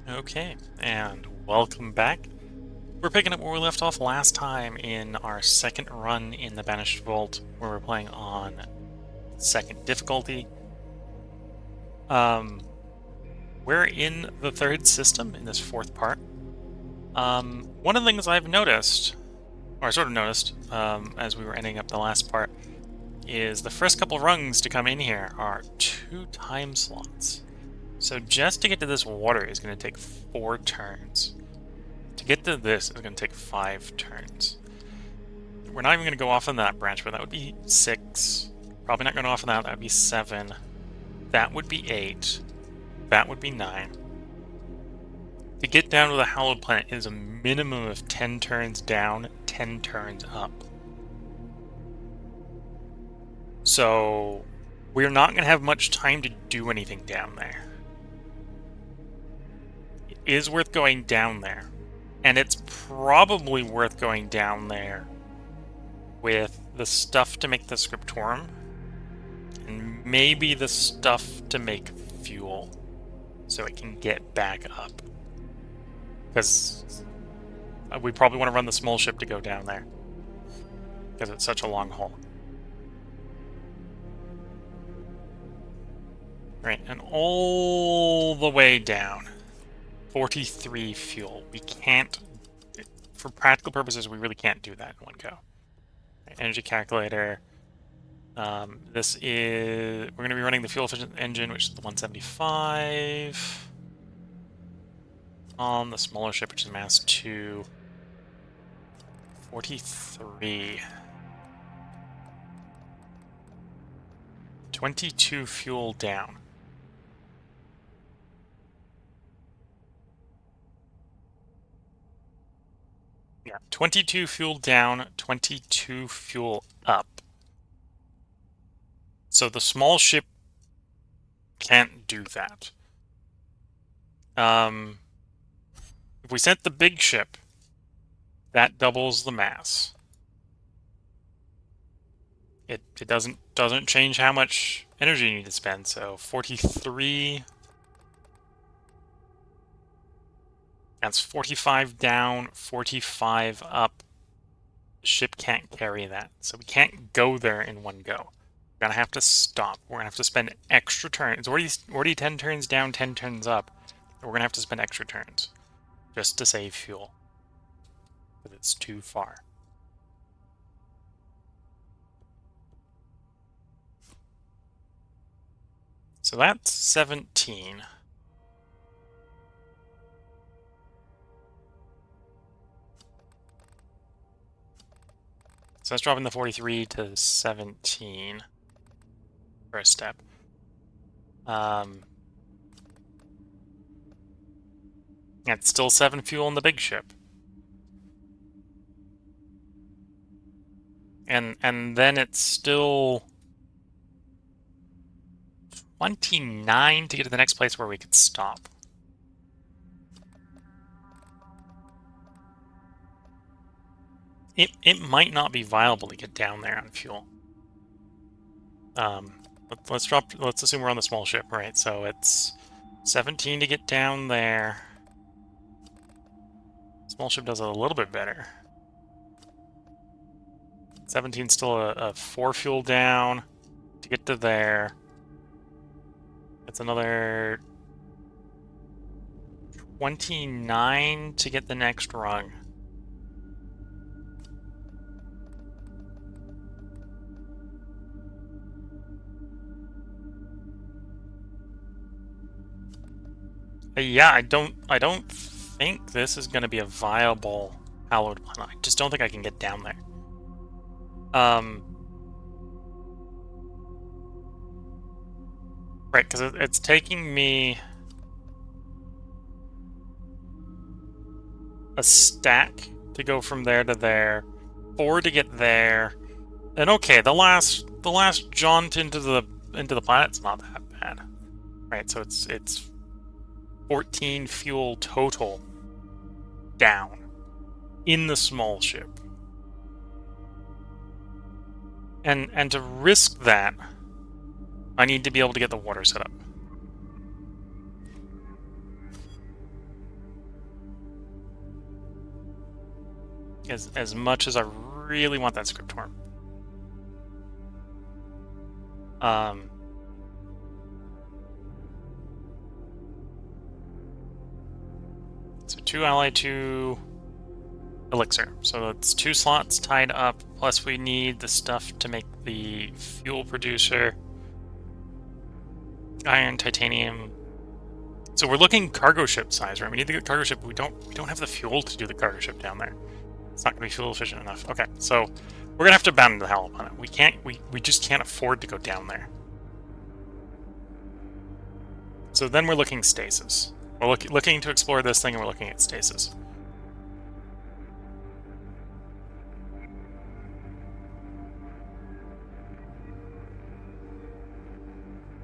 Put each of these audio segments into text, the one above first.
Okay, and welcome back. We're picking up where we left off last time in our second run in the Banished Vault, where we're playing on second difficulty. We're in the third system in this fourth part. One of the things I've noticed, or I sort of noticed, as we were ending up the last part, is the first couple rungs to come in here are 2 time slots. So just to get to this water is going to take 4 turns. To get to this is going to take 5 turns. We're not even going to go off on that branch, but that would be 6. Probably not going off on that. That would be 7. That would be 8. That would be 9. To get down to the Hallowed Planet is a minimum of 10 turns down, 10 turns up. So we're not going to have much time to do anything down there. It is worth going down there. And it's probably worth going down there with the stuff to make the scriptorum, and maybe the stuff to make fuel, so it can get back up. Because we probably want to run the small ship to go down there, because it's such a long haul. Right, and all the way down, 43 fuel. We can't, for practical purposes, we really can't do that in one go. Right, energy calculator. This is, we're going to be running the fuel efficient engine, which is the 175. On the smaller ship, which is mass 2. 43. 22 fuel down. Yeah, 22 fuel down, 22 fuel up. So the small ship can't do that. If we sent the big ship, that doubles the mass. It doesn't change how much energy you need to spend. So 43. That's 45 down, 45 up. The ship can't carry that, so we can't go there in one go. We're gonna have to stop. We're gonna have to spend extra turns. It's already 10 turns down, 10 turns up. We're gonna have to spend extra turns just to save fuel, because it's too far. So that's 17. So that's dropping the 43 to 17 for a step. It's still 7 fuel in the big ship. And then it's still 29 to get to the next place where we could stop. It might not be viable to get down there on fuel. Let's assume we're on the small ship, right? So it's 17 to get down there. Small ship does a little bit better. 17 still a 4 fuel down to get to there. It's another 29 to get the next rung. Yeah, I don't think this is going to be a viable hallowed planet. I just don't think I can get down there. Right, because it's taking me a stack to go from there to there, 4 to get there, and okay, the last jaunt into the planet's not that bad, right? So it's 14 fuel total down in the small ship, and to risk that, I need to be able to get the water set up. as much as I really want that scriptorm. So 2 ally, 2 elixir. So that's 2 slots tied up, plus we need the stuff to make the fuel producer. Iron, titanium. So we're looking cargo ship size, right? We need the cargo ship. We don't have the fuel to do the cargo ship down there. It's not going to be fuel efficient enough. Okay, so we're gonna have to bound the hell up on it. We just can't afford to go down there. So then we're looking stasis. We're looking to explore this thing, and we're looking at stasis.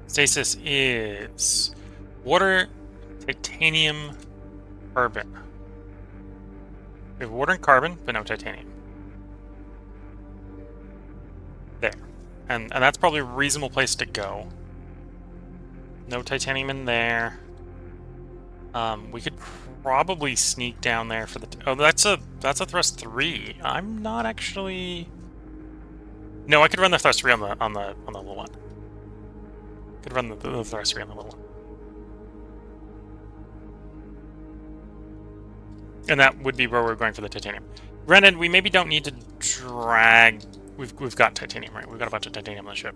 Stasis is water, titanium, carbon. We have water and carbon, but no titanium. There. And that's probably a reasonable place to go. No titanium in there. We could probably sneak down there for the... Oh, that's a thrust 3. I'm not actually... No, I could run the thrust 3 on the little one. Could run the thrust 3 on the little one. And that would be where we're going for the titanium. Granted, we maybe don't need to drag... We've got titanium, right? We've got a bunch of titanium on the ship.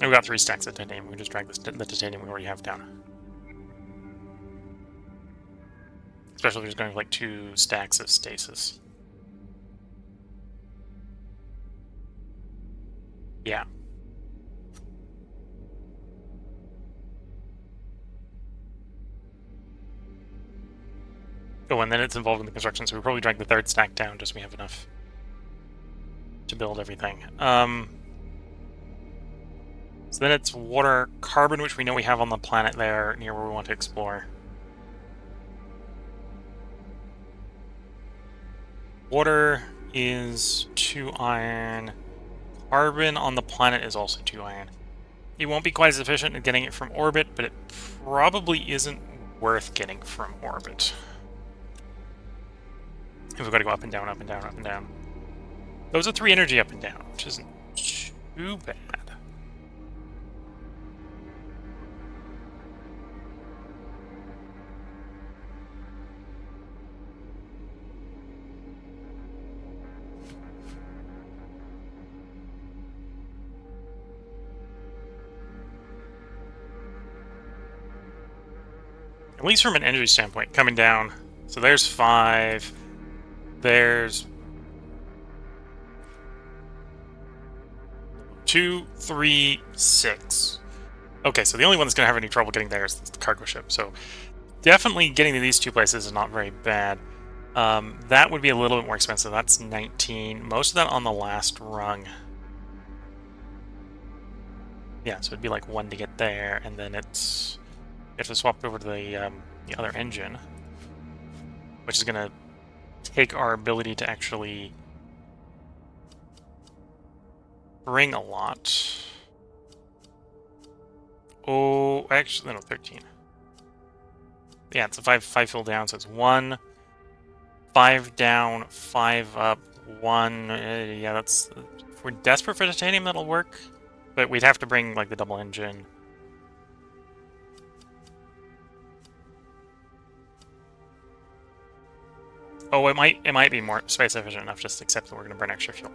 And we've got 3 stacks of titanium. We can just drag the titanium we already have down. Especially if we're just going for like 2 stacks of stasis. Yeah. Oh, and then it's involved in the construction, so we probably drag the 3rd stack down just so we have enough to build everything. So then it's water, carbon, which we know we have on the planet there near where we want to explore. Water is 2 iron. Carbon on the planet is also 2 iron. It won't be quite as efficient in getting it from orbit, but it probably isn't worth getting from orbit. If we've got to go up and down, up and down, up and down. Those are 3 energy up and down, which isn't too bad. At least from an energy standpoint, coming down. So there's 5. There's 2, 3, 6. Okay, so the only one that's going to have any trouble getting there is the cargo ship. So definitely getting to these 2 places is not very bad. That would be a little bit more expensive. That's 19. Most of that on the last rung. Yeah, so it'd be like 1 to get there, and then it's... You have to swap over to the other engine, which is going to take our ability to actually bring a lot. Oh, actually, no, 13. Yeah, it's a 5 fuel down, so it's 1, 5 down, 5 up, 1. Yeah, that's... If we're desperate for titanium, that'll work, but we'd have to bring, like, the double engine. Oh, it might be more space efficient enough just to accept that we're going to burn extra fuel.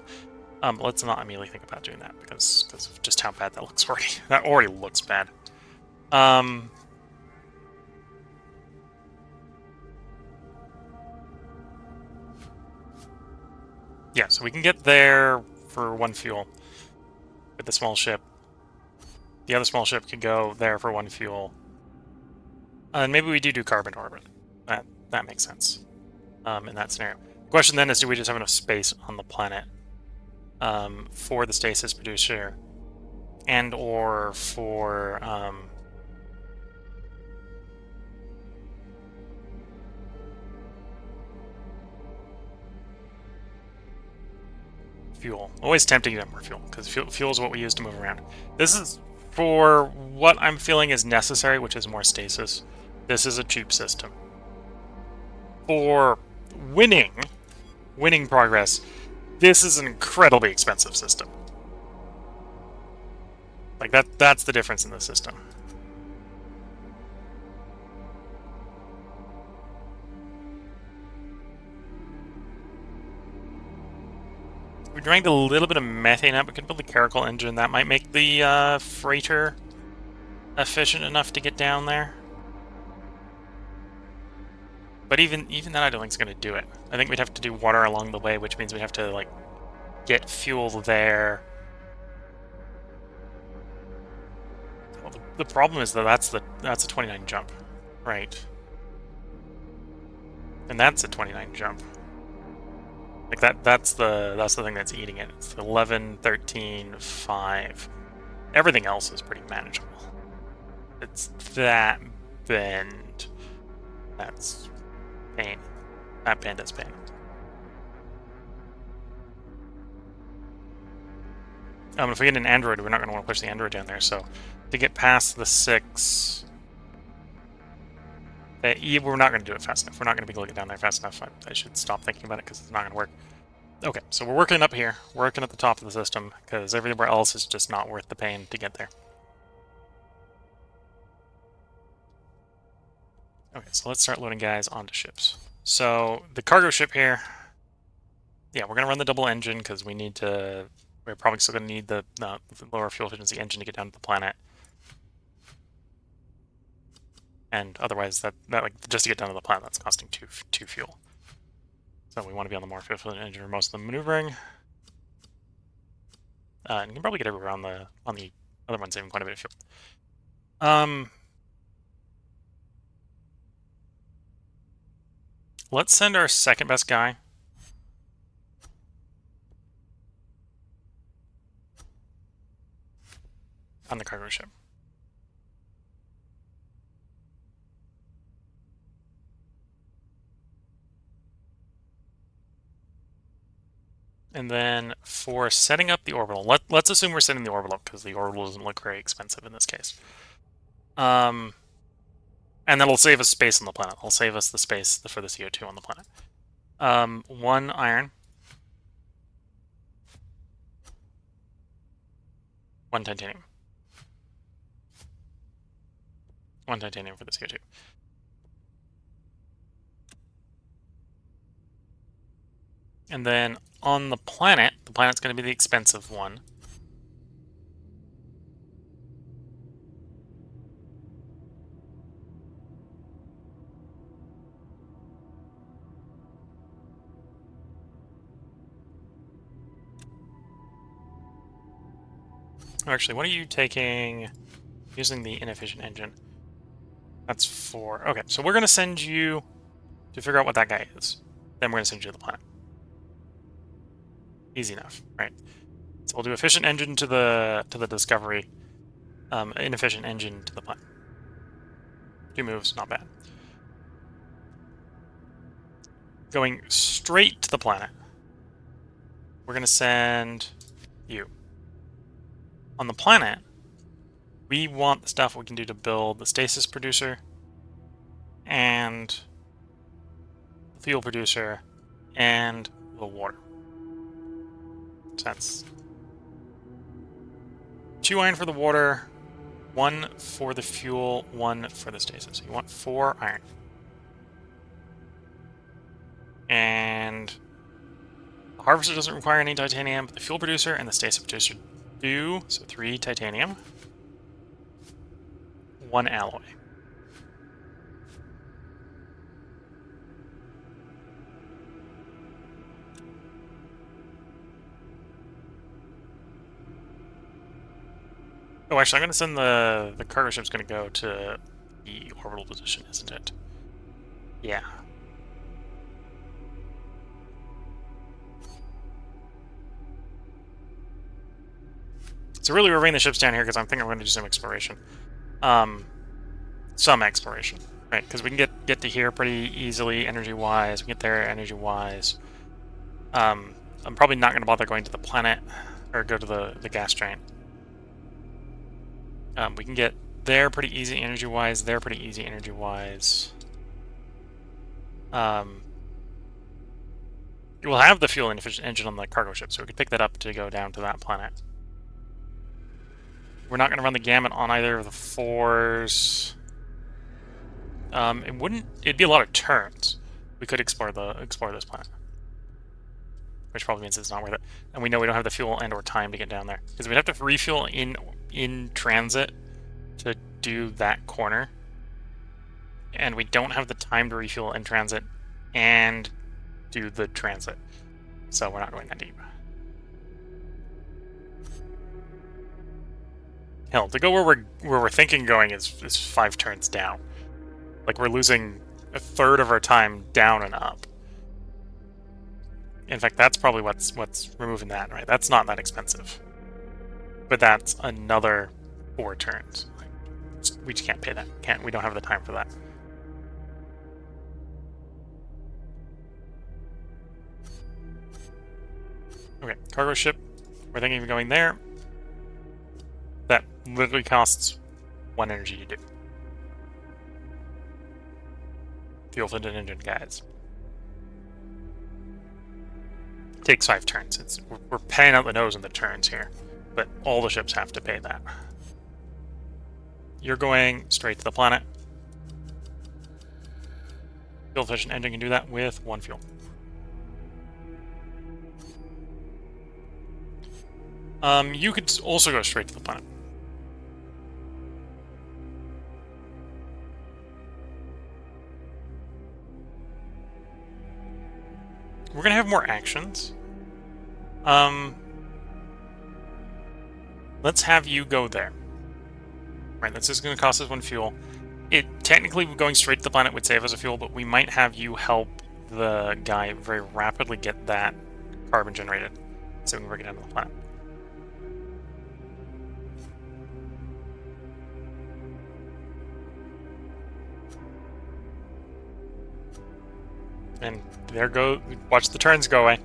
Let's not immediately think about doing that because of just how bad that looks already. That already looks bad. Yeah, so we can get there for 1 fuel with the small ship. The other small ship could go there for 1 fuel. And maybe we do carbon orbit. That makes sense. In that scenario. The question then is, do we just have enough space on the planet for the stasis producer and or for fuel? Always tempting to get more fuel, because fuel is what we use to move around. This is for what I'm feeling is necessary, which is more stasis. This is a cheap system. for winning progress, this is an incredibly expensive system. Like, that's the difference in the system. We drank a little bit of methane up. We could build a caracal engine. That might make the freighter efficient enough to get down there. But even that I don't think is going to do it. I think we'd have to do water along the way, which means we'd have to, like, get fuel there. Well, the problem is that that's a 29 jump, right? And that's a 29 jump. Like, that's the thing that's eating it. It's 11, 13, 5. Everything else is pretty manageable. It's that bend. That's pain. That bend is pain. If we get an android, we're not going to want to push the android down there, so to get past the 6... we're not going to do it fast enough. We're not going to be able to get down there fast enough. I should stop thinking about it because it's not going to work. Okay, so we're working up here. Working at the top of the system because everywhere else is just not worth the pain to get there. Okay, so let's start loading guys onto ships. So the cargo ship here, yeah, we're going to run the double engine because we're probably still going to need the lower fuel efficiency engine to get down to the planet. And otherwise, that like, just to get down to the planet, that's costing two fuel. So we want to be on the more fuel efficient engine for most of the maneuvering. And you can probably get everywhere on the other one, saving quite a bit of fuel. Let's send our second best guy. On the cargo ship. And then for setting up the orbital, let's assume we're setting the orbital because the orbital doesn't look very expensive in this case. And that'll save us space on the planet. It'll save us the space for the CO2 on the planet. 1 iron. 1 titanium. 1 titanium for the CO2. And then on the planet's going to be the expensive one. Actually, what are you taking using the inefficient engine? That's 4. Okay, so we're going to send you to figure out what that guy is. Then we're going to send you to the planet. Easy enough, right? So we'll do efficient engine to the Discovery, inefficient engine to the planet. 2 moves, not bad. Going straight to the planet, we're going to send you. On the planet, we want the stuff we can do to build the stasis producer and the fuel producer and the water. So that's 2 iron for the water, 1 for the fuel, 1 for the stasis. You want 4 iron. And the harvester doesn't require any titanium, but the fuel producer and the stasis producer do. So 3 titanium, 1 alloy. Oh, actually, I'm going to send the cargo ship's going to go to the orbital position, isn't it? Yeah. So really, we're bringing the ships down here because I'm thinking we're going to do some exploration. Some exploration, right? Because we can get to here pretty easily, energy-wise. We can get there, energy-wise. I'm probably not going to bother going to the planet or go to the gas giant. We can get there pretty easy energy-wise, there pretty easy energy-wise. We'll have the fuel inefficient engine on the cargo ship, so we could pick that up to go down to that planet. We're not going to run the gamut on either of the 4s. It'd be a lot of turns. We could explore this planet, which probably means it's not worth it. And we know we don't have the fuel and/or time to get down there, because we'd have to refuel in transit to do that corner, and we don't have the time to refuel in transit and do the transit, so we're not going that deep. Hell, to go where we're thinking going is 5 turns down. Like, we're losing a third of our time down and up. In fact, that's probably what's removing that, right? That's not that expensive. But that's another 4 turns. We just can't pay that. We don't have the time for that. Okay, cargo ship. We're thinking of going there. That literally costs 1 energy to do. Fuel flint and engine, guys. Takes 5 turns. We're paying out the nose in the turns here, but all the ships have to pay that. You're going straight to the planet. Fuel efficient engine can do that with 1 fuel. You could also go straight to the planet. We're gonna have more actions. Let's have you go there. Right, that's just gonna cost us 1 fuel. Technically, going straight to the planet would save us a fuel, but we might have you help the guy very rapidly get that carbon generated, so we can bring it down to the planet. And there go, watch the turns go away.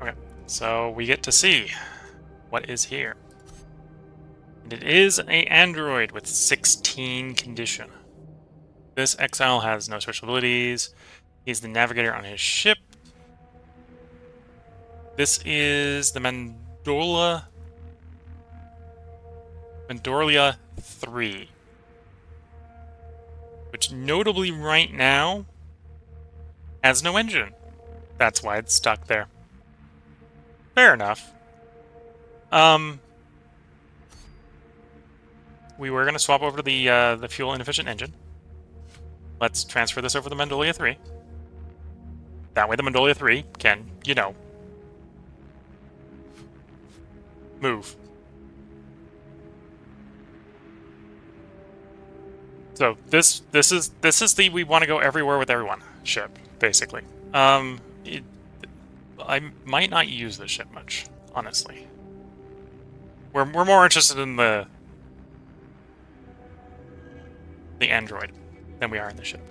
Okay, so we get to see what is here. And it is an android with 16 condition. This exile has no special abilities. He's the navigator on his ship. This is the Mandolia 3. Which notably right now has no engine. That's why it's stuck there. Fair enough. We were going to swap over to the fuel inefficient engine. Let's transfer this over to the Mandolia 3. That way the Mandolia 3 can, you know, move. So this is the we want to go everywhere with everyone ship, basically. I might not use this ship much, honestly. We're more interested in the android than we are in the ship.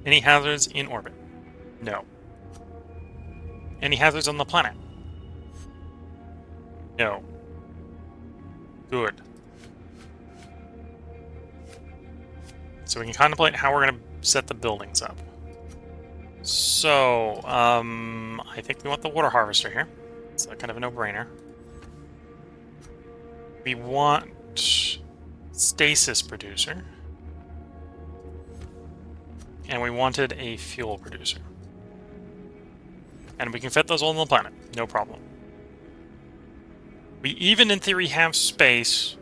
Any hazards in orbit? No. Any hazards on the planet? No. Good. So we can contemplate how we're going to set the buildings up. So, I think we want the water harvester here. It's kind of a no-brainer. We want stasis producer. And we wanted a fuel producer. And we can fit those all on the planet, no problem. We even, in theory, have space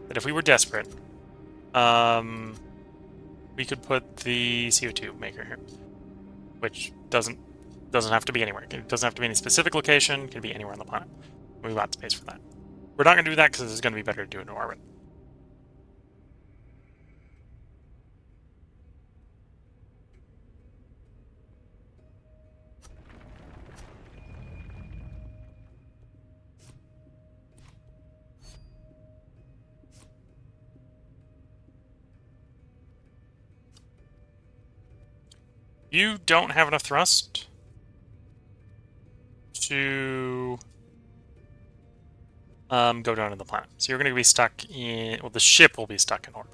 that if we were desperate, we could put the CO2 maker here, which doesn't have to be anywhere. It doesn't have to be any specific location. It can be anywhere on the planet. We've got space for that. We're not going to do that because it's going to be better to do it in orbit. You don't have enough thrust to go down to the planet. So you're going to be stuck in... Well, the ship will be stuck in orbit.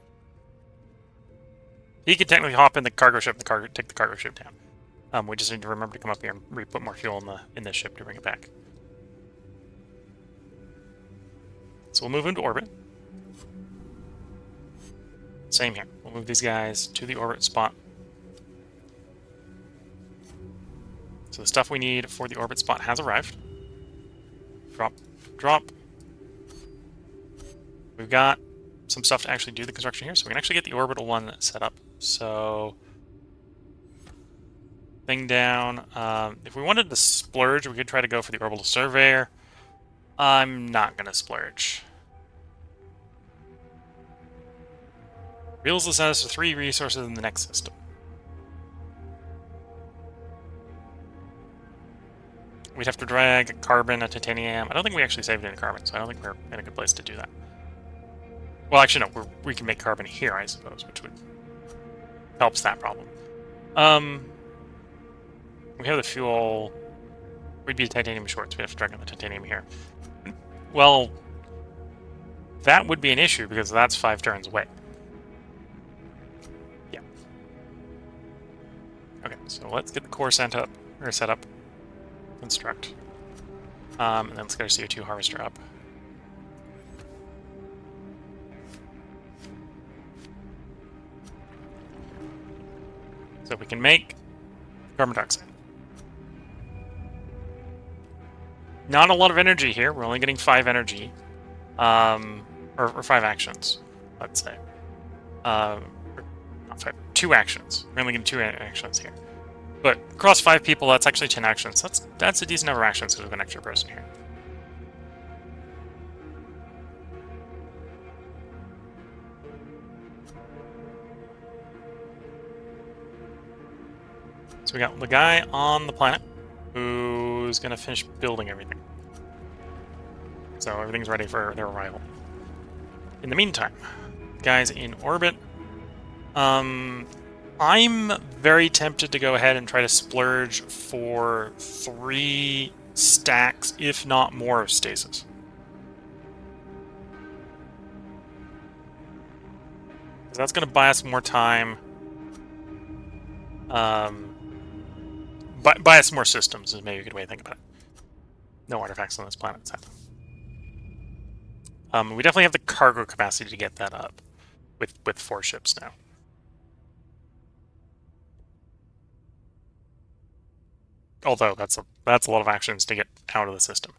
He can technically hop in the cargo ship and take the cargo ship down. We just need to remember to come up here and put more fuel in the ship to bring it back. So we'll move into orbit. Same here. We'll move these guys to the orbit spot. So the stuff we need for the orbit spot has arrived. Drop, drop. We've got some stuff to actually do the construction here, so we can actually get the orbital one set up. So, thing down. If we wanted to splurge, we could try to go for the orbital surveyor. I'm not going to splurge. Reveals the status of 3 resources in the next system. We'd have to drag a carbon, a titanium. I don't think we actually saved any carbon, so I don't think we're in a good place to do that. Well, actually, no. We can make carbon here, I suppose, which would helps that problem. We have the fuel. We'd be titanium short, so we have to drag in the titanium here. Well, that would be an issue because that's 5 turns away. Yeah. Okay, so let's get the core set up. Construct. And then let's get our CO2 harvester up. So we can make carbon dioxide. Not a lot of energy here. We're only getting 5 energy. Or 5 actions, let's say. Not 5. 2 actions. We're only getting 2 actions here. But across 5 people, that's actually 10 actions. That's a decent number of actions because we have an extra person here. So we got the guy on the planet who's going to finish building everything. So everything's ready for their arrival. In the meantime, guys in orbit, I'm very tempted to go ahead and try to splurge for 3 stacks, if not more, of stasis. Because that's going to buy us more time. Buy us more systems is maybe a good way to think about it. No artifacts on this planet, sadly. We definitely have the cargo capacity to get that up with 4 ships now. Although that's a lot of actions to get out of the system.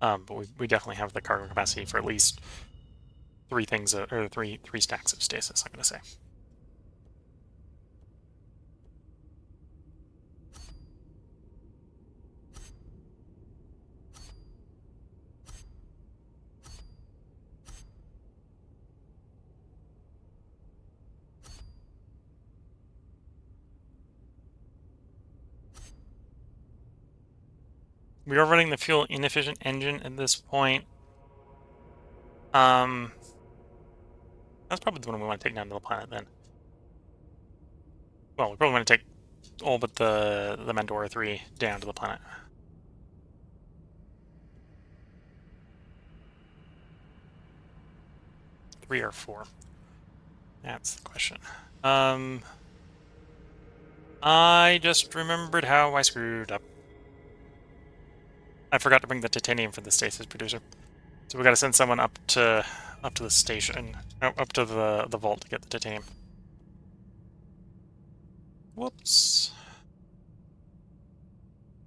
But we definitely have the cargo capacity for at least 3 things, or three stacks of stasis, I'm going to say. We are running the fuel inefficient engine at this point. That's probably the one we want to take down to the planet then. Well, we probably want to take all but the Mandora 3 down to the planet. Three or 4? That's the question. I just remembered how I screwed up. I forgot to bring the titanium for the stasis producer. So we got to send someone up to the station, up to the vault to get the titanium. Whoops.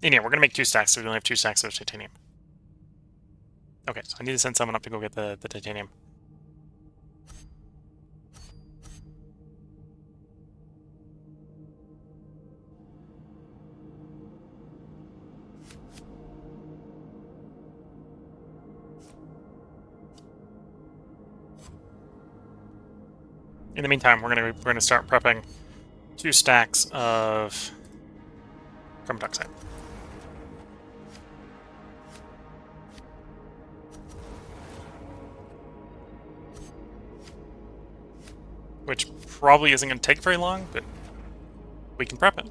And yeah, we're gonna make 2 stacks, so we only have 2 stacks of titanium. Okay, so I need to send someone up to go get the titanium. In the meantime, we're gonna start prepping 2 stacks of carbon dioxide. Which probably isn't going to take very long, but we can prep it.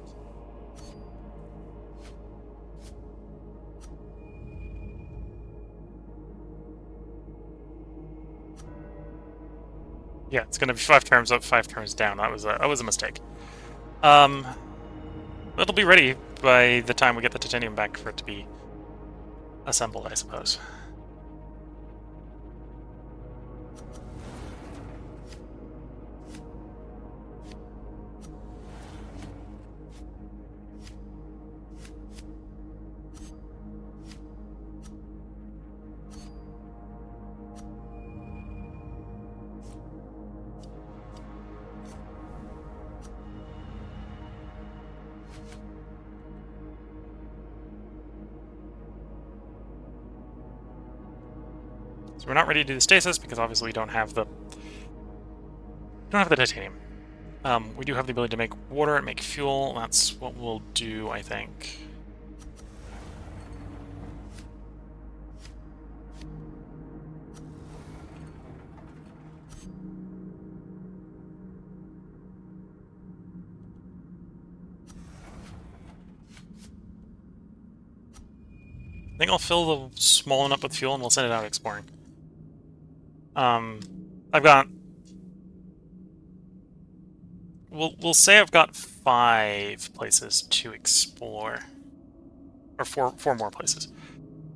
Yeah, it's going to be 5 turns up, 5 turns down. That was a mistake. It'll be ready by the time we get the titanium back for it to be assembled, I suppose. So we're not ready to do the stasis because obviously we don't have the titanium. We do have the ability to make water and make fuel. That's what we'll do, I think. I think I'll fill the small one up with fuel and we'll send it out exploring. I've got... We'll say I've got 5 places to explore. Or 4 more places.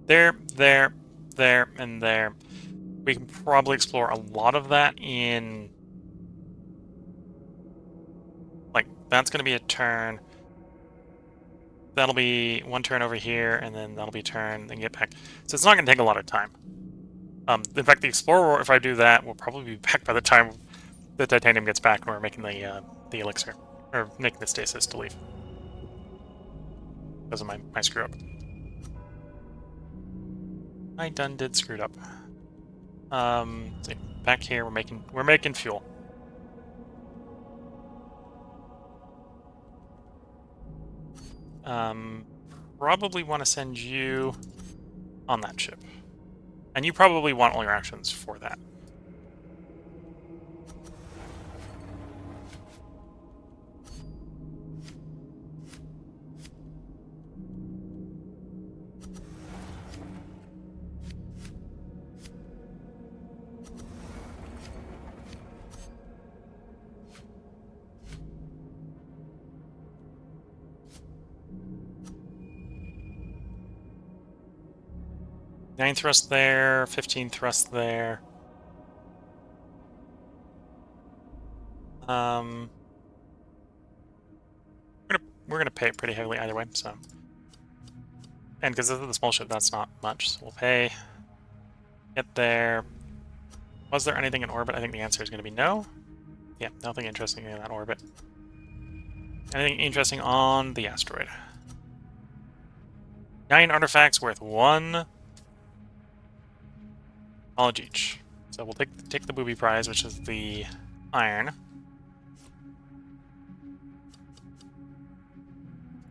There, and there. We can probably explore a lot of that in... Like, that's going to be a turn. That'll be 1 turn over here, and then that'll be a turn, then get back. So it's not going to take a lot of time. In fact, the Explorer, if I do that, will probably be back by the time the titanium gets back and we're making the elixir. Or making the stasis to leave. Because of my screw-up. I done did screwed up. So back here, we're making fuel. Probably want to send you on that ship. And you probably want all your actions for that. Nine thrust there, 15 thrust there. We're gonna pay it pretty heavily either way, so. And because this is the small ship, that's not much, so we'll pay. Get there. Was there anything in orbit? I think the answer is going to be no. Yeah, nothing interesting in that orbit. Anything interesting on the asteroid? 9 artifacts worth 1 knowledge each. So we'll take the booby prize, which is the iron.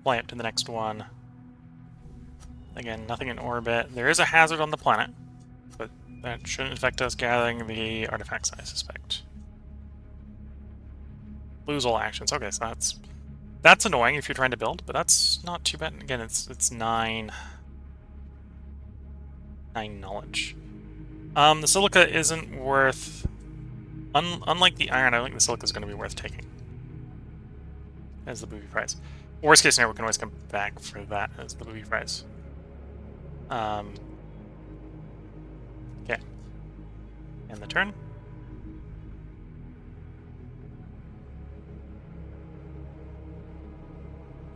Fly up to the next one. Again, nothing in orbit. There is a hazard on the planet, but that shouldn't affect us gathering the artifacts, I suspect. Lose all actions. Okay, so that's annoying if you're trying to build, but that's not too bad. Again, it's 9 knowledge. The silica isn't worth... unlike the iron, I don't think the silica is going to be worth taking as the booby prize. Worst case scenario, we can always come back for that as the booby prize. Okay. End the turn.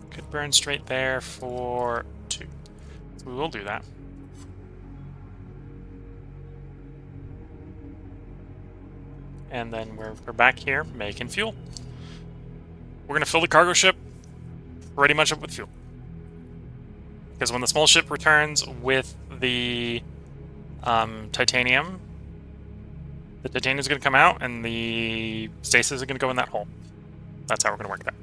Could burn straight there for 2. So we will do that. And then we're back here making fuel. We're going to fill the cargo ship pretty much up with fuel. Because when the small ship returns with the titanium, the titanium is going to come out and the stasis is going to go in that hole. That's how we're going to work that.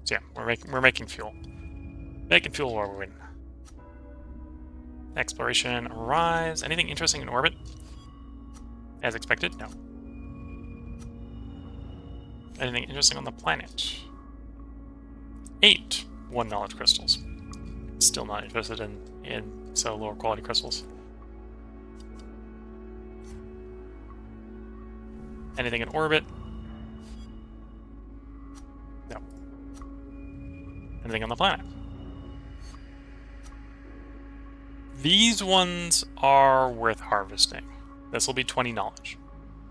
So yeah, we're making fuel. Making fuel while we win. Exploration arrives. Anything interesting in orbit? As expected? No. Anything interesting on the planet? 8 1 knowledge crystals. Still not interested in so lower quality crystals. Anything in orbit? No. Anything on the planet? These ones are worth harvesting. This will be 20 knowledge.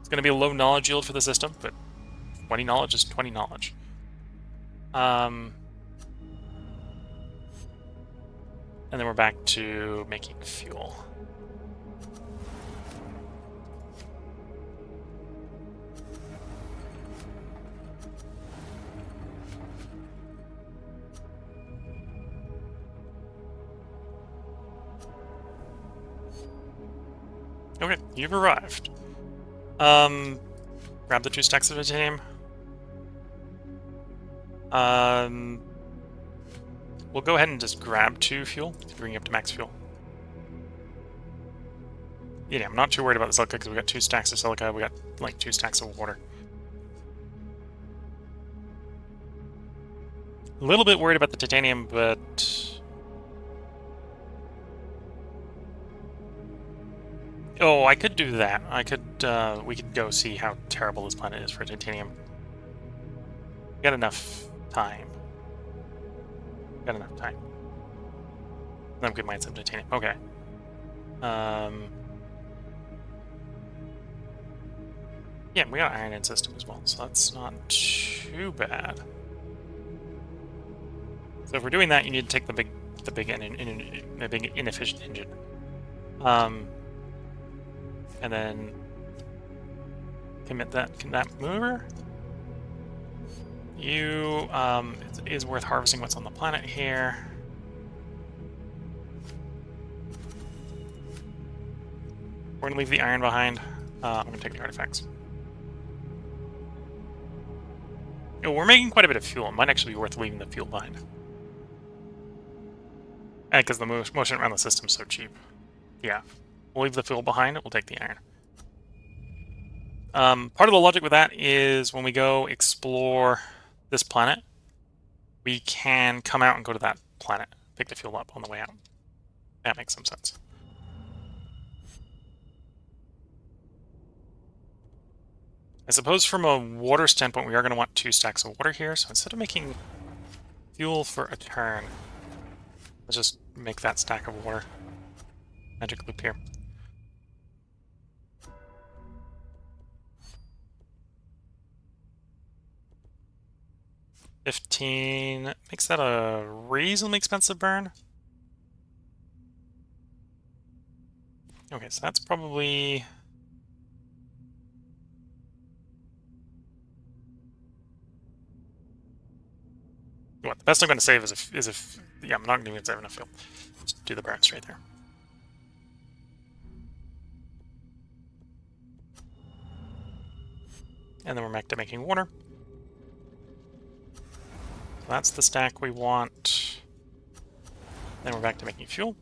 It's going to be a low knowledge yield for the system, but 20 knowledge is 20 knowledge. And then we're back to making fuel. Okay, you've arrived. Grab the 2 stacks of titanium. We'll go ahead and just grab 2 fuel to bring you up to max fuel. Yeah, I'm not too worried about the silica because we got 2 stacks of silica. We got like 2 stacks of water. A little bit worried about the titanium, but oh, I could do that. I could. We could go see how terrible this planet is for titanium. We got enough time. Got enough time. Then we could mine some titanium. Okay. Yeah, we got iron in system as well, so that's not too bad. So if we're doing that, you need to take the big inefficient engine. And then commit that mover. You it is worth harvesting what's on the planet here. We're gonna leave the iron behind. I'm gonna take the artifacts. Oh, we're making quite a bit of fuel. It might actually be worth leaving the fuel behind. Because the motion around the system is so cheap. Yeah. We'll leave the fuel behind, we'll take the iron. Part of the logic with that is when we go explore this planet, we can come out and go to that planet, pick the fuel up on the way out. That makes some sense. I suppose from a water standpoint, we are going to want 2 stacks of water here, so instead of making fuel for a turn, let's just make that stack of water. Magic loop here. $15 makes that a reasonably expensive burn. Okay, so that's probably what the best I'm going to save is if yeah, I'm not going to save enough fuel. Just do the burn straight there. And then we're back to making water. So that's the stack we want. Then we're back to making fuel.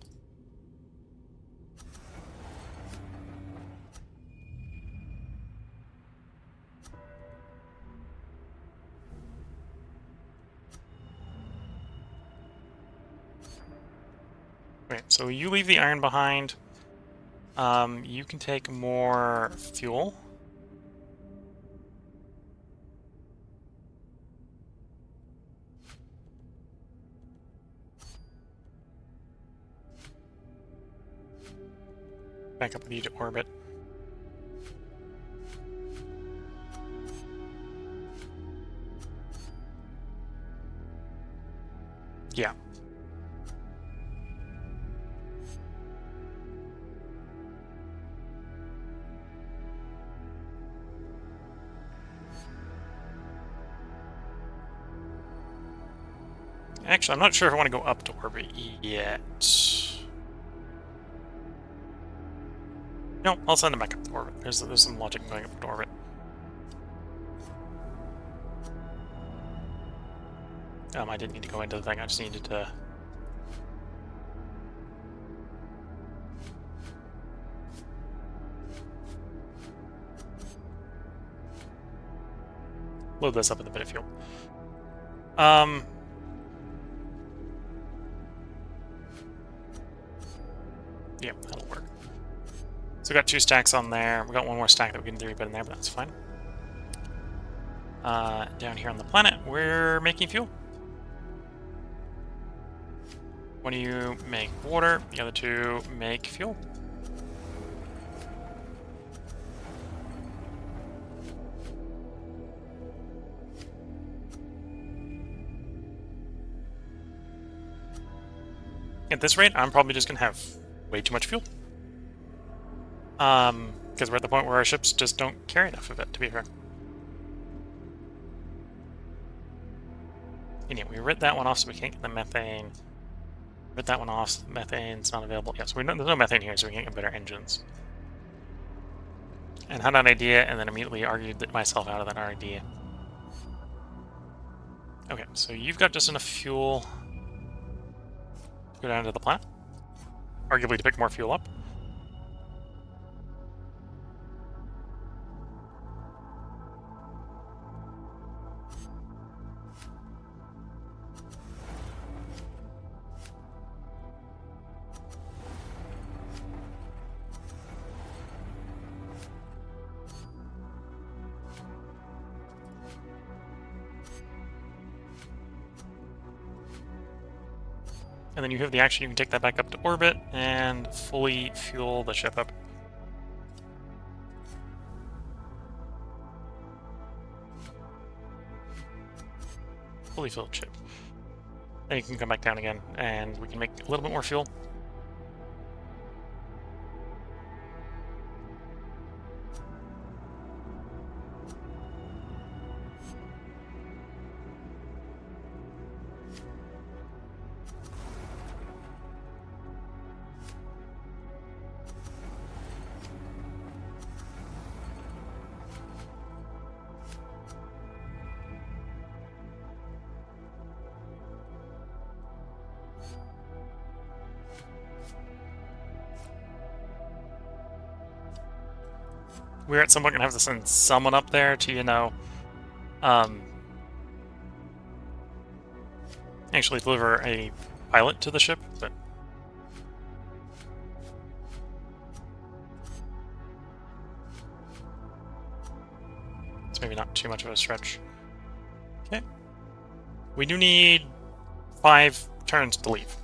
Okay, so you leave the iron behind. You can take more fuel. Back up with you to orbit. Yeah. Actually, I'm not sure if I want to go up to orbit yet. No, I'll send them back up to orbit. There's some logic in going up to orbit. I didn't need to go into the thing, I just needed to... load this up with a bit of fuel. Yeah, that'll work. So we got 2 stacks on there. We got 1 more stack that we can 3-bit in there, but that's fine. Down here on the planet, we're making fuel. One of you make water, the other 2 make fuel. At this rate, I'm probably just going to have way too much fuel. Because we're at the point where our ships just don't carry enough of it, to be fair. And yeah, we rid that one off so we can't get the methane. Rid that one off so the methane's not available. Yeah, so there's no methane here, so we can't get better engines. And had an idea, and then immediately argued myself out of that idea. Okay, so you've got just enough fuel to go down to the planet. Arguably to pick more fuel up. And then you have the action, you can take that back up to orbit and fully fuel the ship up. Fully filled ship. Then you can come back down again, and we can make a little bit more fuel. We're at some point going to have to send someone up there to, you know, actually deliver a pilot to the ship, but it's maybe not too much of a stretch. Okay. We do need 5 turns to leave.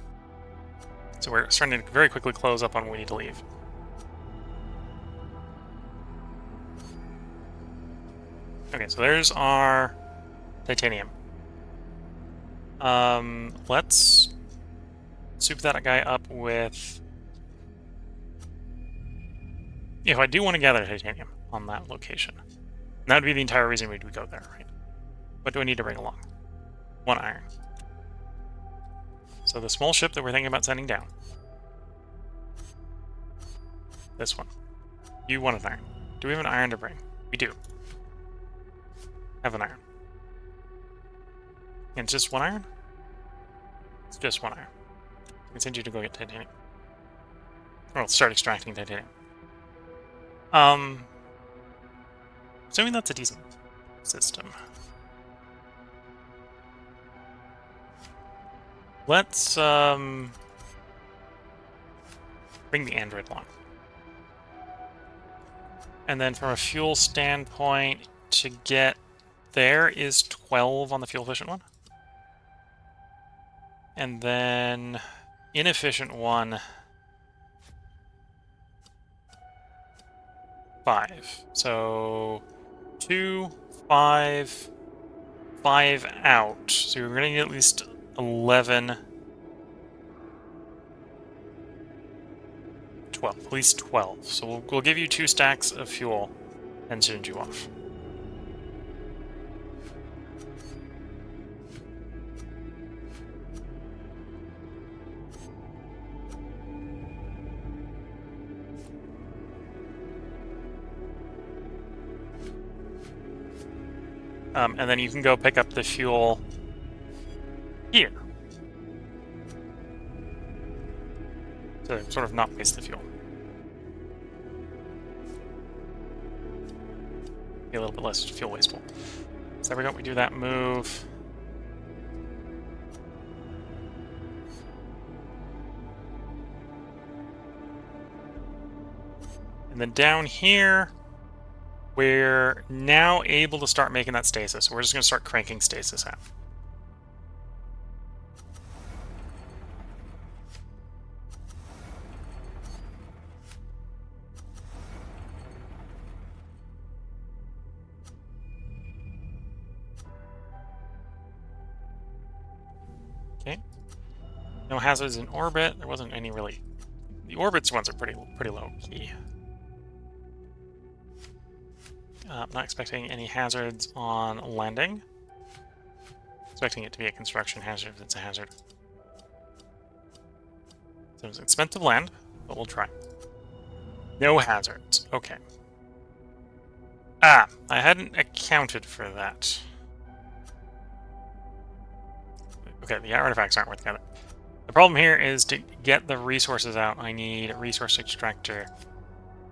So we're starting to very quickly close up on when we need to leave. Okay, so there's our titanium. Let's soup that guy up with... If I do want to gather titanium on that location, that would be the entire reason we'd go there, right? What do I need to bring along? 1 iron. So the small ship that we're thinking about sending down. This one. You want an iron. Do we have an iron to bring? We do. Have an iron. And it's just 1 iron? It's just 1 iron. I can send you to go get titanium. Or let's start extracting titanium. Assuming that's a decent system. Let's bring the android along. And then from a fuel standpoint, to get there is 12 on the fuel efficient one. And then inefficient one, 5. So 2, 5, 5 out. So you're going to need at least 11, 12, at least 12. So we'll give you 2 stacks of fuel and send you off. And then you can go pick up the fuel here. To sort of not waste the fuel. Be a little bit less fuel wasteful. So there we go, we do that move. And then down here, we're now able to start making that stasis. We're just going to start cranking stasis out. Okay. No hazards in orbit. There wasn't any really. The orbits ones are pretty low key. Not expecting any hazards on landing. Expecting it to be a construction hazard if it's a hazard. So it's expensive land, but we'll try. No hazards. Okay. Ah, I hadn't accounted for that. Okay, the artifacts aren't worth together. The problem here is to get the resources out, I need a resource extractor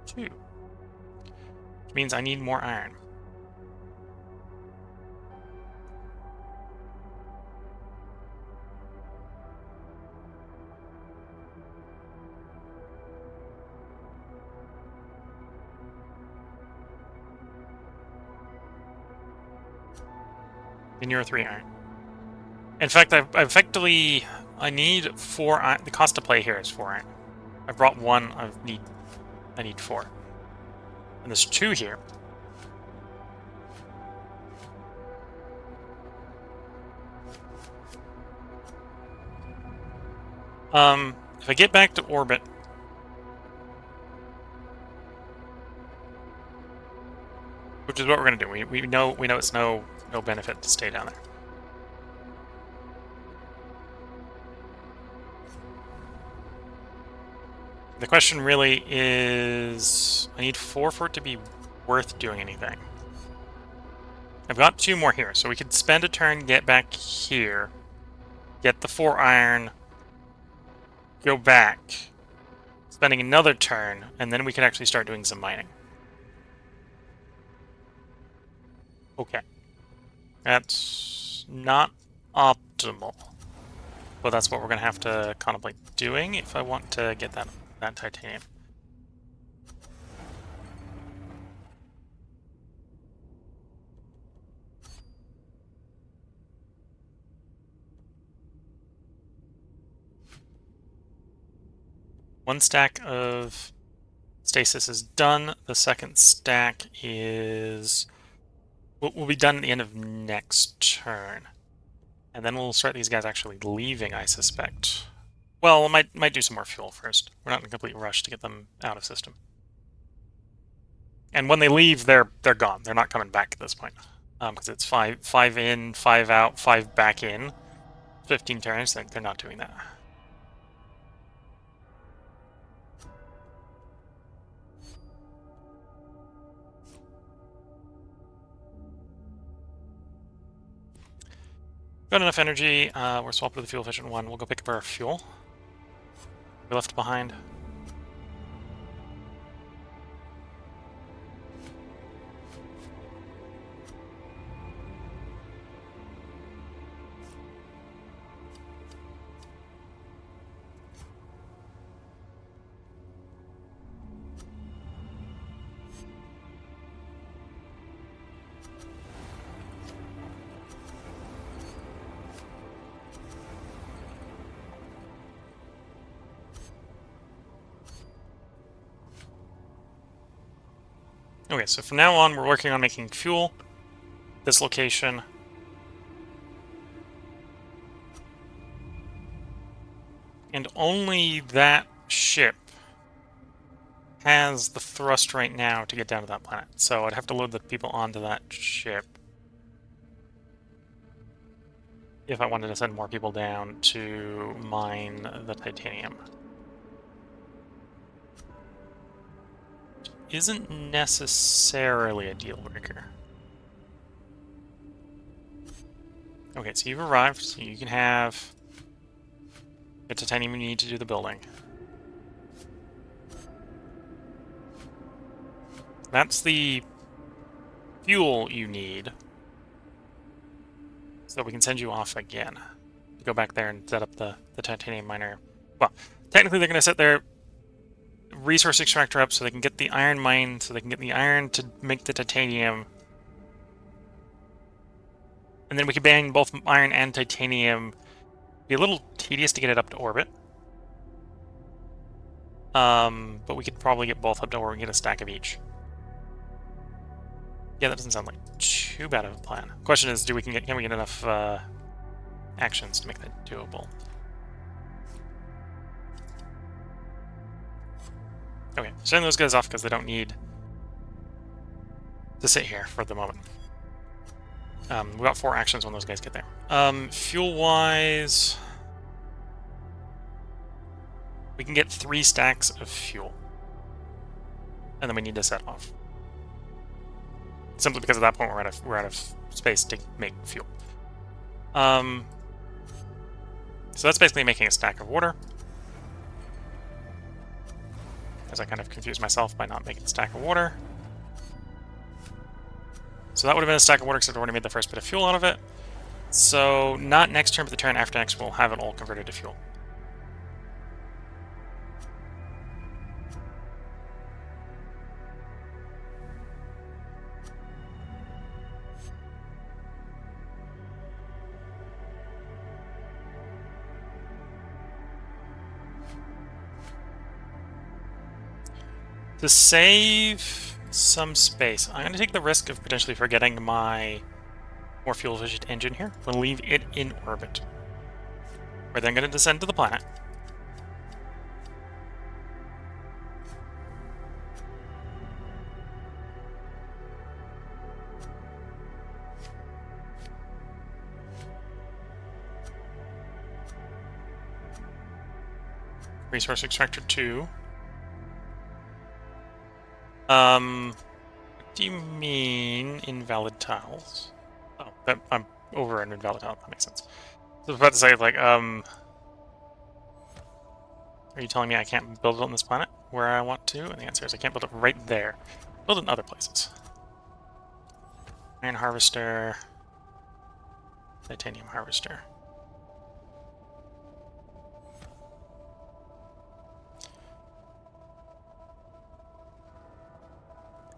2. Which means I need more iron. And you're 3 iron. In fact, I need 4 iron. The cost to play here is 4 iron. I brought 1, I need 4. And there's 2 here. If I get back to orbit, which is what we're gonna do. We know it's no benefit to stay down there. The question really is, I need 4 for it to be worth doing anything. I've got 2 more here, so we could spend a turn, get back here, get the 4 iron, go back, spending another turn, and then we can actually start doing some mining. Okay. That's not optimal. But that's what we're going to have to contemplate doing if I want to get that titanium. One stack of stasis is done. The second stack is will be done at the end of next turn. And then we'll start these guys actually leaving, I suspect. Well, might do some more fuel first. We're not in a complete rush to get them out of system. And when they leave, they're gone. They're not coming back at this point. Because it's 5 in, 5 out, 5 back in. 15 turns, they're not doing that. Got enough energy. We're swapped with the fuel-efficient one. We'll go pick up our fuel. We left behind. Okay, so from now on, we're working on making fuel. This location. And only that ship has the thrust right now to get down to that planet. So I'd have to load the people onto that ship if I wanted to send more people down to mine the titanium. Isn't necessarily a deal breaker. Okay, so you've arrived, so you can have the titanium you need to do the building. That's the fuel you need. so that we can send you off again. To go back there and set up the titanium miner. Well, technically they're going to set their resource extractor up so they can get the iron mine, so they can get the iron to make the titanium. And then we can bang both iron and titanium. Be a little tedious to get it up to orbit. But we could probably get both up to orbit and get a stack of each. Yeah, that doesn't sound like too bad of a plan. Question is, can we get enough actions to make that doable? Okay, send those guys off because they don't need to sit here for the moment. We got 4 actions when those guys get there. Fuel-wise, we can get 3 stacks of fuel. And then we need to set off. Simply because at that point we're out of space to make fuel. So that's basically making a stack of water. As I kind of confused myself by not making a stack of water. So that would have been a stack of water, except I've already made the first bit of fuel out of it. So not next turn, but the turn after next, we'll have it all converted to fuel. To save some space, I'm going to take the risk of potentially forgetting my more fuel-efficient engine here. I'm going to leave it in orbit. We're then going to descend to the planet. Resource Extractor 2. What do you mean invalid tiles? Oh, I'm over an invalid tile. That makes sense. I was about to say, like, are you telling me I can't build it on this planet where I want to? And the answer is I can't build it right there. Build it in other places. Iron harvester, titanium harvester.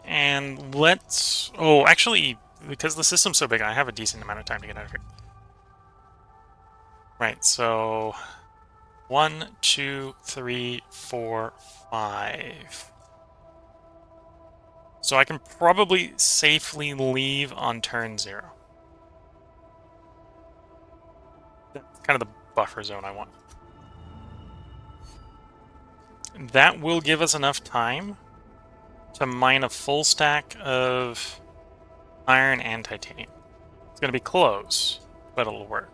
And let's... Oh, actually, because the system's so big, I have a decent amount of time to get out of here. Right, so... 1, 2, 3, 4, 5. So I can probably safely leave on turn 0. That's kind of the buffer zone I want. That will give us enough time to mine a full stack of iron and titanium. It's going to be close, but it'll work.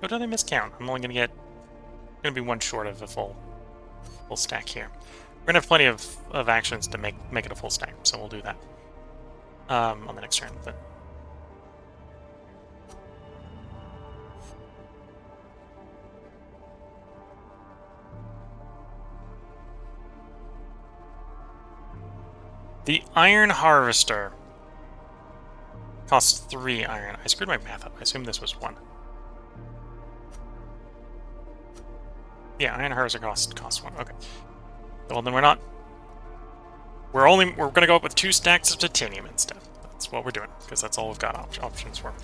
Oh, did I miscount? I'm only going to be 1 short of a full stack here. We're going to have plenty of actions to make it a full stack, so we'll do that on the next turn. But the iron harvester costs 3 iron. I screwed my math up. I assume this was 1. Yeah, iron harvester costs 1. Okay. Well, then we're not. We're going to go up with 2 stacks of titanium instead. That's what we're doing, because that's all we've got options for.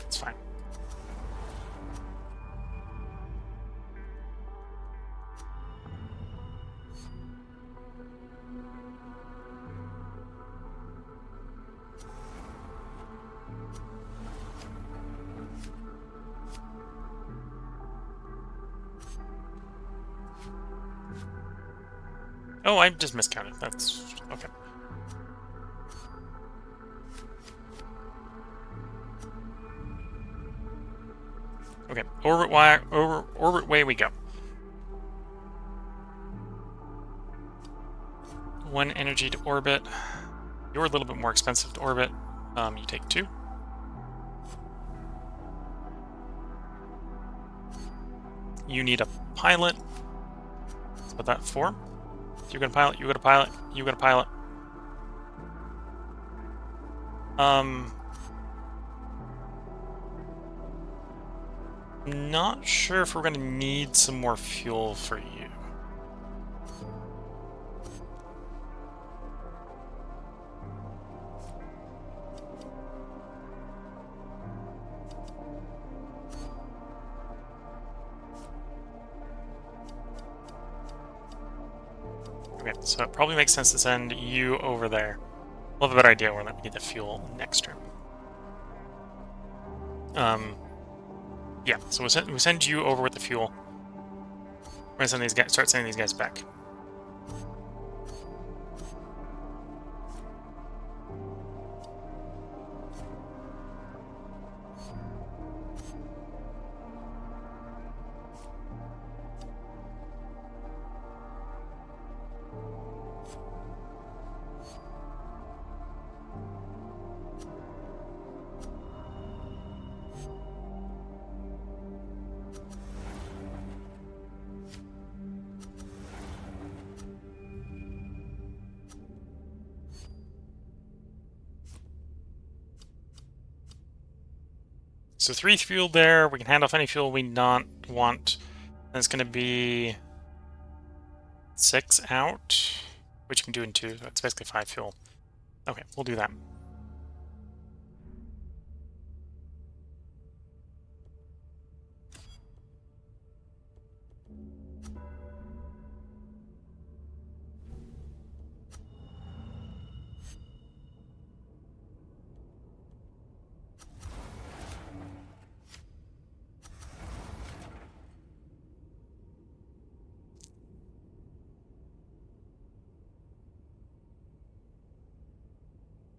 It's fine. Oh, I just miscounted. That's okay. Okay, orbit way we go. 1 energy to orbit. You're a little bit more expensive to orbit. You take 2. you need a pilot. Let's put that 4. You're gonna pilot, you got a pilot, you got a pilot. Not sure if we're gonna need some more fuel for you. Okay, so it probably makes sense to send you over there. We'll have a better idea where we need the fuel next turn. Yeah, so we send you over with the fuel. We're gonna send these guys, start sending these guys back. So 3 fuel there. We can hand off any fuel we not want. And it's going to be 6 out, which you can do in 2. That's basically 5 fuel. Okay, we'll do that.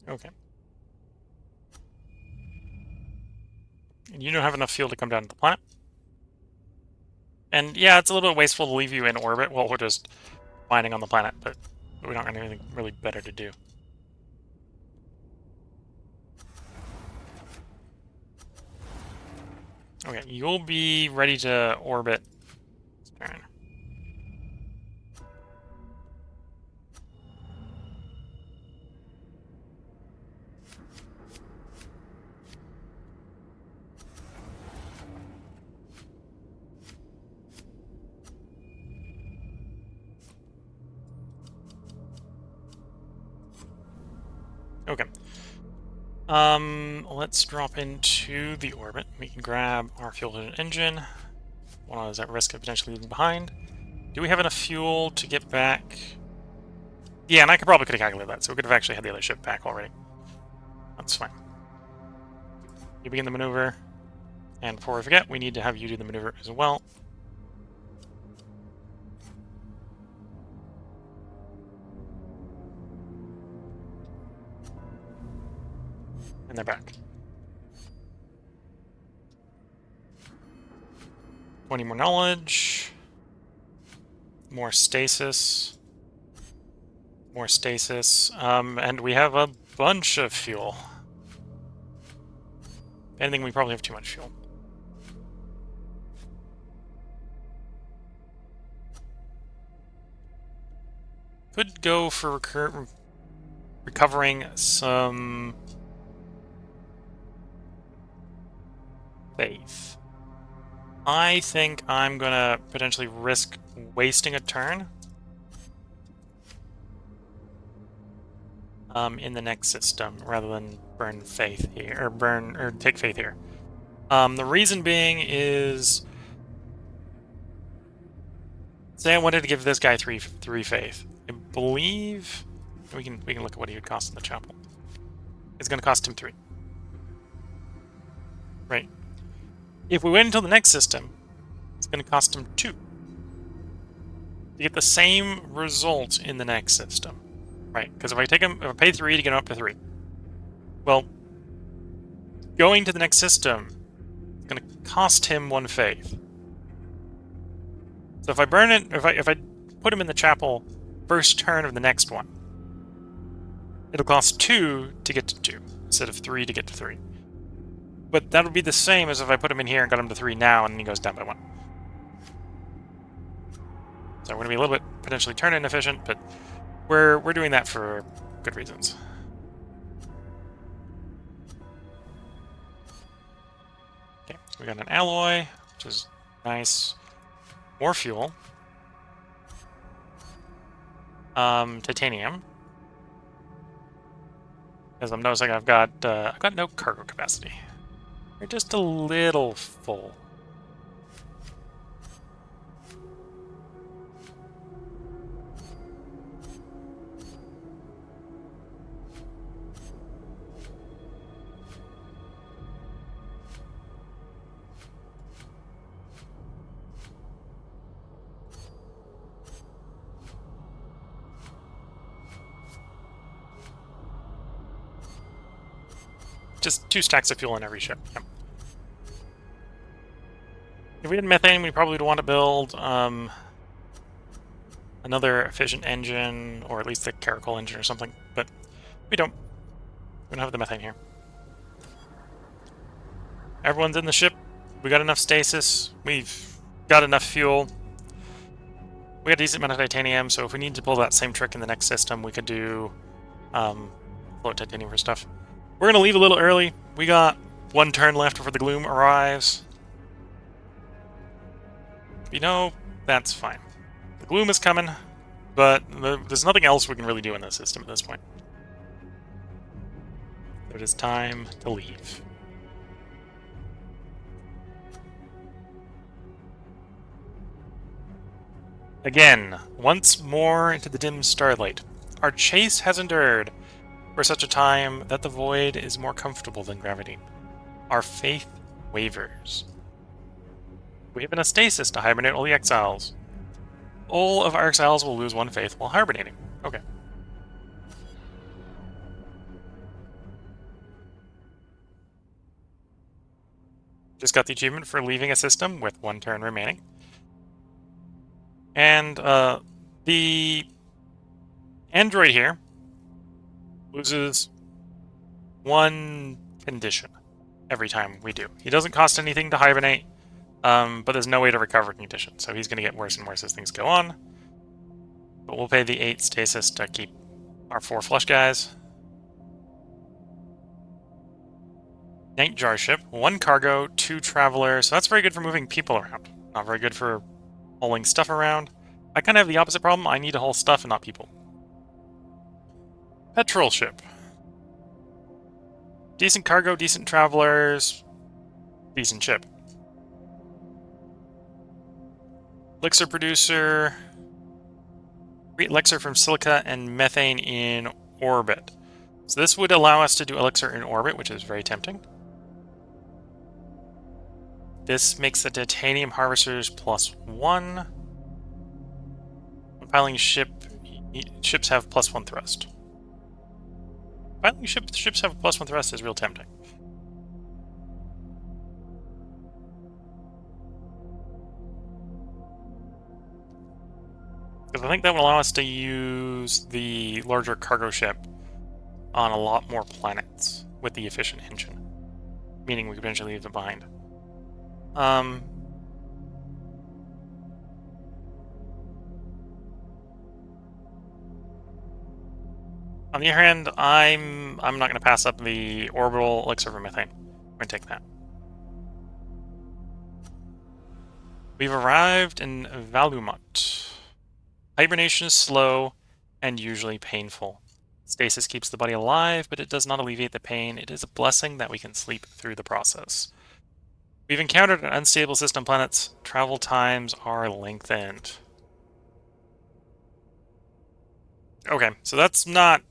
Okay. And you don't have enough fuel to come down to the planet. And yeah, it's a little bit wasteful to leave you in orbit while we're just mining on the planet, but we don't have anything really better to do. Okay, you'll be ready to orbit this turn. Okay. Let's drop into the orbit. We can grab our fuel engine. One is at risk of potentially leaving behind. Do we have enough fuel to get back? Yeah, and I could have calculated that, so we could have actually had the other ship back already. That's fine. You begin the maneuver, and before we forget, we need to have you do the maneuver as well. And they're back. 20 more knowledge. More stasis. More stasis. And we have a bunch of fuel. If anything, we probably have too much fuel. Could go for recovering some faith. I think I'm gonna potentially risk wasting a turn in the next system rather than burn faith here, or take faith here. The reason being is, say I wanted to give this guy three faith. I believe we can look at what he would cost in the chapel. It's going to cost him 3. Right. If we wait until the next system, it's going to cost him 2. To get the same result in the next system. Right, because if I pay 3 to get him up to 3. Well, going to the next system is going to cost him 1 faith. So if I burn it, if I put him in the chapel first turn of the next one, it'll cost 2 to get to 2 instead of 3 to get to 3. But that'll be the same as if I put him in here and got him to 3 now and he goes down by 1. So we're going to be a little bit potentially turn inefficient, but we're doing that for good reasons. Okay, so we got an alloy, which is nice. More fuel. Titanium. Because I'm noticing I've got no cargo capacity. We're just a little full. Just 2 stacks of fuel in every ship. Yep. If we had methane, we probably would want to build another efficient engine, or at least the caracol engine or something, but we don't. We don't have the methane here. Everyone's in the ship. We got enough stasis. We've got enough fuel. We got a decent amount of titanium, so if we need to pull that same trick in the next system, we could do float titanium for stuff. We're going to leave a little early. We got 1 turn left before the gloom arrives. You know, that's fine. The gloom is coming, but there's nothing else we can really do in this system at this point. So it is time to leave. Again, once more into the dim starlight. Our chase has endured for such a time that the void is more comfortable than gravity. Our faith wavers. We have been a stasis to hibernate all the exiles. All of our exiles will lose 1 faith while hibernating. Okay. Just got the achievement for leaving a system with 1 turn remaining. And the android here loses 1 condition every time we do. He doesn't cost anything to hibernate, but there's no way to recover condition, so he's going to get worse and worse as things go on. But we'll pay the 8 stasis to keep our 4 flush guys. Nightjar ship, 1 cargo, 2 travelers, so that's very good for moving people around. Not very good for hauling stuff around. I kind of have the opposite problem. I need to haul stuff and not people. Petrol ship. Decent cargo, decent travelers, decent ship. Elixir producer. Create elixir from silica and methane in orbit. So this would allow us to do elixir in orbit, which is very tempting. This makes the titanium harvesters +1. Piling ships have +1 thrust. Piling ships have +1 thrust is real tempting. Because I think that would allow us to use the larger cargo ship on a lot more planets with the efficient engine. Meaning we could eventually leave them behind. On the other hand, I'm not going to pass up the orbital elixir for methane. I'm going to take that. We've arrived in Vormuasot. Hibernation is slow and usually painful. Stasis keeps the body alive, but it does not alleviate the pain. It is a blessing that we can sleep through the process. We've encountered an unstable system planets. Travel times are lengthened. Okay, so that's not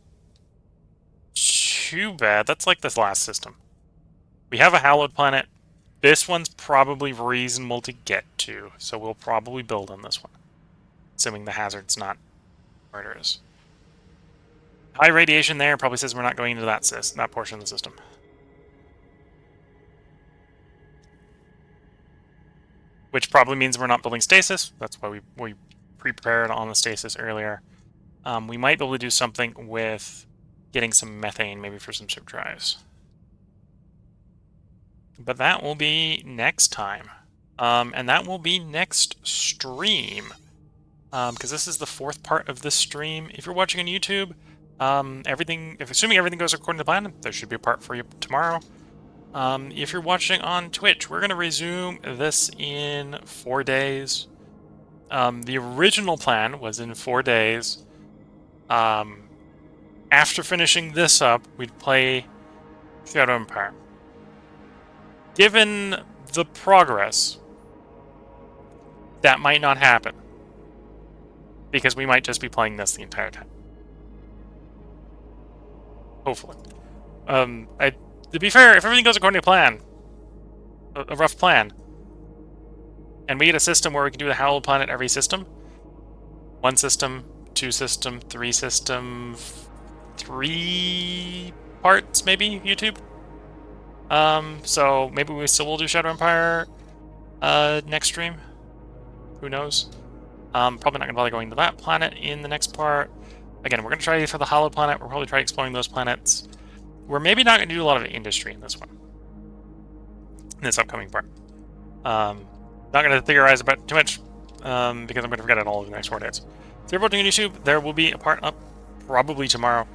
too bad. That's like this last system. We have a hallowed planet. This one's probably reasonable to get to, so we'll probably build on this one. Assuming the hazard's not murderous. High radiation there probably says we're not going into that portion of the system. Which probably means we're not building stasis. That's why we pre-prepared on the stasis earlier. We might be able to do something with getting some methane, maybe for some ship drives. But that will be next time. And that will be next stream. because this is the fourth part of this stream. If you're watching on YouTube, assuming everything goes according to plan, there should be a part for you tomorrow. If you're watching on Twitch, we're going to resume this in 4 days. The original plan was in 4 days. After finishing this up, we'd play Shadow Empire. Given the progress, that might not happen. Because we might just be playing this the entire time. Hopefully. To be fair, if everything goes according to plan, a rough plan, and we get a system where we can do the Hallowed Planet every system, 1 system, 2 system, 3 system, 3 parts maybe, YouTube? So maybe we still will do Shadow Empire next stream. Who knows? Probably not going to bother going to that planet in the next part. Again, we're going to try for the Hallowed Planet. We'll probably try exploring those planets. We're maybe not going to do a lot of industry in this one. In this upcoming part. Not going to theorize about it too much, because I'm going to forget it all over the next 4 days. So if you're watching on YouTube, there will be a part up probably tomorrow.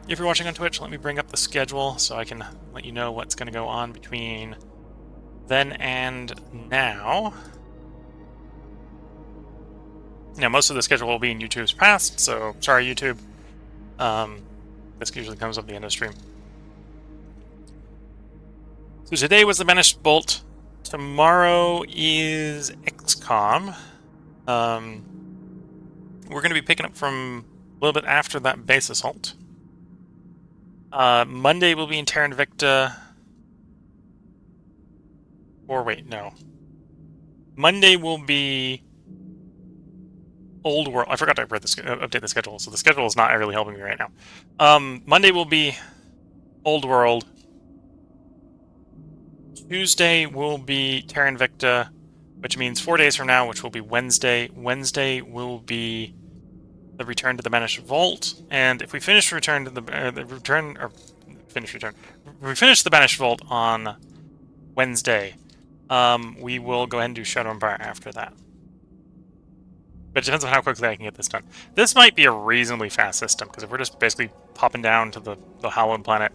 If you're watching on Twitch, let me bring up the schedule so I can let you know what's going to go on between then and now. Now, most of the schedule will be in YouTube's past, so sorry, YouTube. This usually comes up at the end of the stream. So today was the Banished Vault. Tomorrow is XCOM. We're going to be picking up from a little bit after that base assault. Monday will be in Terra Invicta. Or wait, no. Monday will be Old World. I forgot to update the schedule, so the schedule is not really helping me right now. Monday will be Old World. Tuesday will be Terra Invicta, which means 4 days from now, which will be Wednesday. Wednesday will be the Return to the Banished Vault, and if we finish we finish the Banished Vault on Wednesday, we will go ahead and do Shadow Empire after that. But it depends on how quickly I can get this done. This might be a reasonably fast system, because if we're just basically popping down to the Hallowed Planet,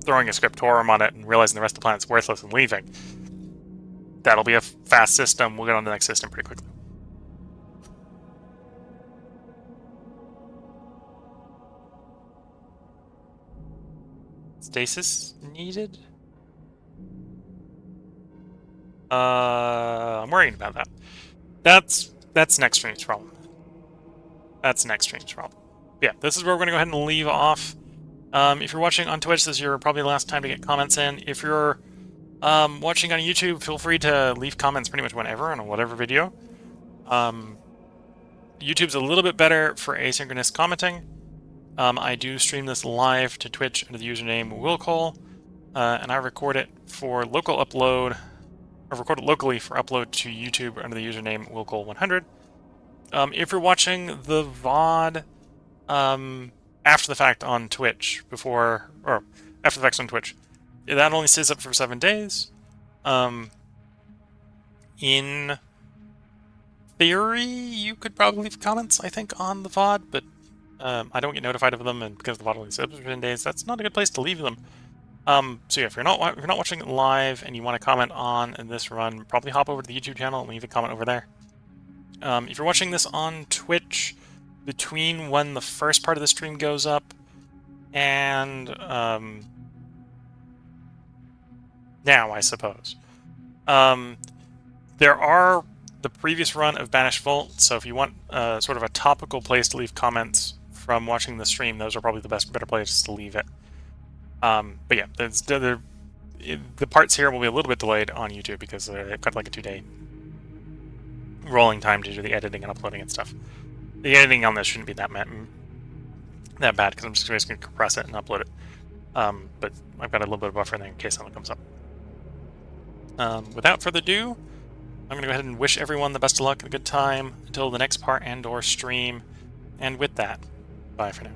throwing a Scriptorum on it, and realizing the rest of the planet's worthless and leaving, that'll be a fast system. We'll get on the next system pretty quickly. Stasis needed? I'm worrying about that. That's next stream's problem. That's next stream's problem. Yeah, this is where we're going to go ahead and leave off. If you're watching on Twitch, this is your probably the last time to get comments in. If you're watching on YouTube, feel free to leave comments pretty much whenever on whatever video. YouTube's a little bit better for asynchronous commenting. I do stream this live to Twitch under the username WillCole, and I record it for local upload. I record it locally for upload to YouTube under the username WillCole100. If you're watching the VOD after the fact on Twitch, after the fact on Twitch, that only stays up for 7 days. In theory, you could probably leave comments, I think, on the VOD, but I don't get notified of them, and because the VOD only stays up for 10 days, that's not a good place to leave them. So yeah, if you're not watching it live and you want to comment on this run, probably hop over to the YouTube channel and leave a comment over there. If you're watching this on Twitch, between when the first part of the stream goes up and now, I suppose, there are the previous run of Banished Vault, so if you want sort of a topical place to leave comments from watching the stream, those are probably the better places to leave it. But yeah, the parts here will be a little bit delayed on YouTube because they've got like a 2-day rolling time to do the editing and uploading and stuff. The editing on this shouldn't be that bad because I'm just basically going to compress it and upload it. But I've got a little bit of buffer in there in case something comes up. Without further ado, I'm going to go ahead and wish everyone the best of luck and a good time until the next part and/or stream. And with that, bye for now.